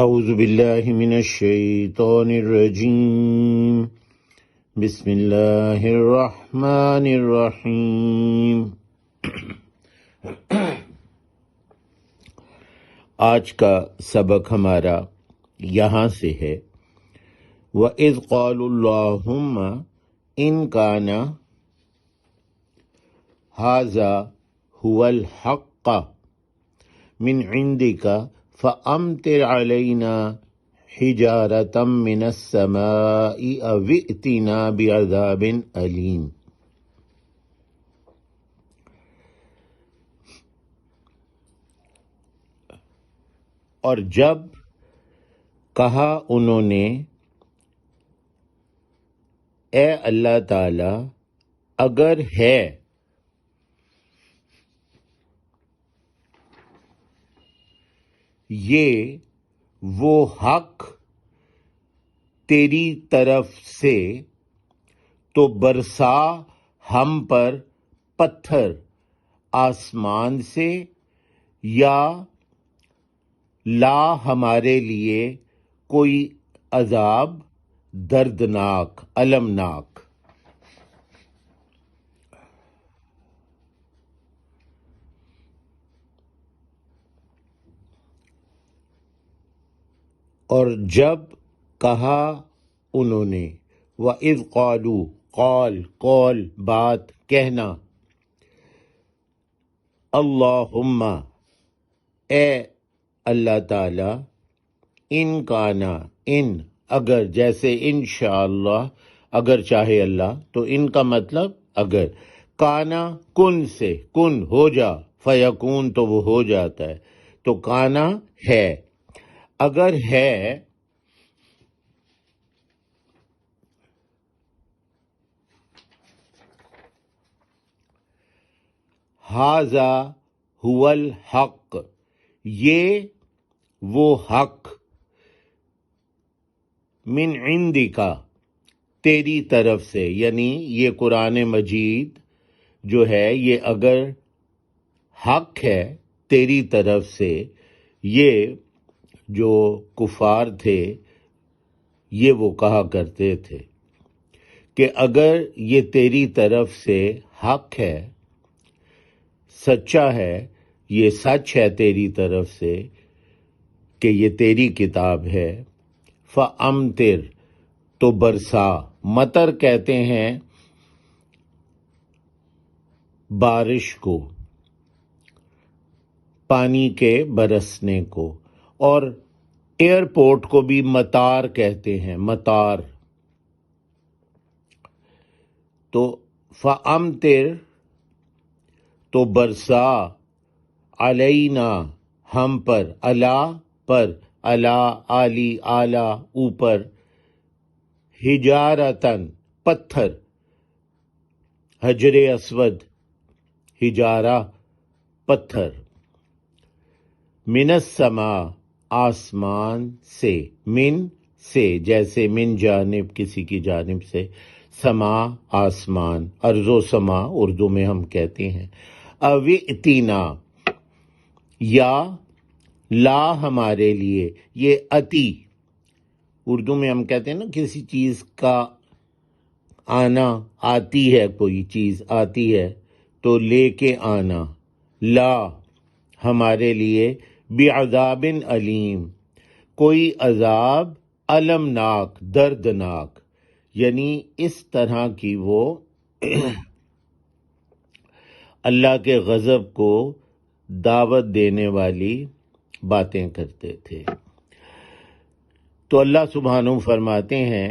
اعوذ باللہ من الشیطان الرجیم بسم اللہ الرحمن الرحیم۔ آج کا سبق ہمارا یہاں سے ہے وَإِذْ قَالُوا اللَّهُمَّ إِنْ كَانَ هَذَا هُوَ الْحَقَّ مِنْ عِنْدِكَ فَأَمْطِرْ عَلَيْنَا حِجَارَةً مِنَ السَّمَاءِ أَوْ ائْتِنَا بِعَذَابٍ أَلِيمٍ۔ اور جب کہا انہوں نے اے اللہ تعالی اگر ہے یہ وہ حق تیری طرف سے تو برسا ہم پر پتھر آسمان سے یا لا ہمارے لیے کوئی عذاب دردناک المناک۔ اور جب کہا انہوں نے وَإِذْ قَالُوا قول بات کہنا اللہم اے اللہ تعالی ان کانا ان اگر جیسے انشاءاللہ اگر چاہے اللہ تو ان کا مطلب اگر کانا کن سے کن ہو جا فیکون تو وہ ہو جاتا ہے تو کانا ہے اگر ہے ھذا ھو الحق یہ وہ حق من عندک تیری طرف سے، یعنی یہ قرآن مجید جو ہے یہ اگر حق ہے تیری طرف سے، یہ جو کفار تھے یہ وہ کہا کرتے تھے کہ اگر یہ تیری طرف سے حق ہے سچا ہے یہ سچ ہے تیری طرف سے کہ یہ تیری کتاب ہے فَأَمْطِرْ تو برسا، مطر کہتے ہیں بارش کو، پانی کے برسنے کو، اور ایئرپورٹ کو بھی مطار کہتے ہیں، مطار۔ تو فَأَمْطِرْ تو برسا علینا ہم پر، علا پر، علا علی اعلی اوپر، حجارتن پتھر، حجر اسود حجارہ پتھر، من السماء آسمان سے، من سے جیسے من جانب کسی کی جانب سے، سما آسمان، ارض و سما اردو میں ہم کہتے ہیں، اوئتینا یا لا ہمارے لیے، یہ اتی اردو میں ہم کہتے ہیں نا کسی چیز کا آنا، آتی ہے کوئی چیز آتی ہے تو لے کے آنا، لا ہمارے لیے بعذاب علیم کوئی عذاب المناک دردناک، یعنی اس طرح کی وہ اللہ کے غضب کو دعوت دینے والی باتیں کرتے تھے۔ تو اللہ سبحانہ فرماتے ہیں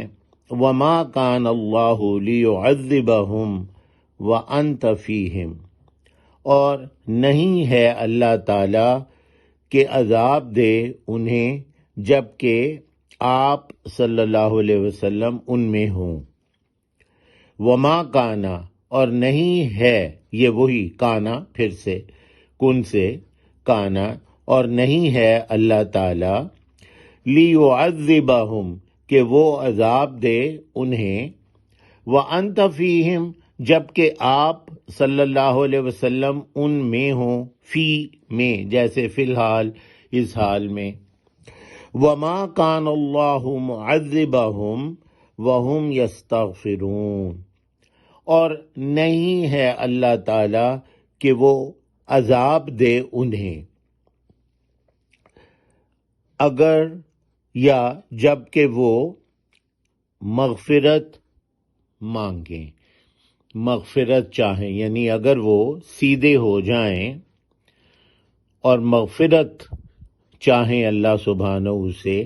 وَمَا كَانَ اللَّهُ لِيُعَذِّبَهُمْ وَأَنْتَ فِيهِمْ، اور نہیں ہے اللہ تعالی کہ عذاب دے انہیں جبکہ آپ صلی اللہ علیہ وسلم ان میں ہوں۔ وما کانا اور نہیں ہے، یہ وہی کانا پھر سے کن سے کانا، اور نہیں ہے اللہ تعالی لیعذبہم کہ وہ عذاب دے انہیں، وانت فیہم جبکہ آپ صلی اللہ علیہ وسلم ان میں ہوں، فی میں جیسے فی الحال اس حال میں، وما کان اللہ معذبہم وہم یستغفرون، اور نہیں ہے اللہ تعالی کہ وہ عذاب دے انہیں اگر یا جب کہ وہ مغفرت مانگیں، مغفرت چاہیں، یعنی اگر وہ سیدھے ہو جائیں اور مغفرت چاہیں اللہ سبحانہ سے،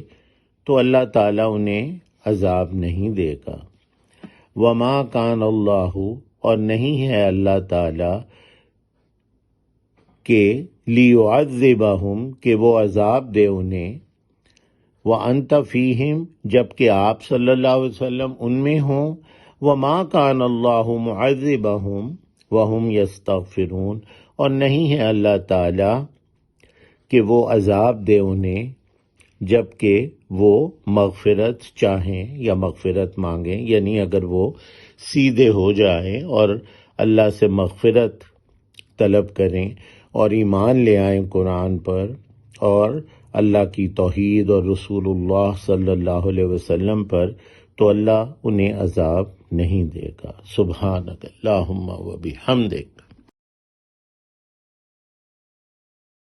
تو اللہ تعالیٰ انہیں عذاب نہیں دے گا۔ وما کان اللہ، اور نہیں ہے اللہ تعالیٰ کہ لیعذبہم، کہ وہ عذاب دے انہیں، وانت فیہم، جبکہ آپ صلی اللہ علیہ وسلم ان میں ہوں، وما کان اللہ معذبہم وہم یستغفرون، اور نہیں ہے اللہ تعالیٰ کہ وہ عذاب دے انہیں جبکہ وہ مغفرت چاہیں یا مغفرت مانگیں، یعنی اگر وہ سیدھے ہو جائیں اور اللہ سے مغفرت طلب کریں اور ایمان لے آئیں قرآن پر اور اللہ کی توحید اور رسول اللہ صلی اللہ علیہ وسلم پر، تو اللہ انہیں عذاب نہیں دے گا۔ سبحانک اللہم و بحمدک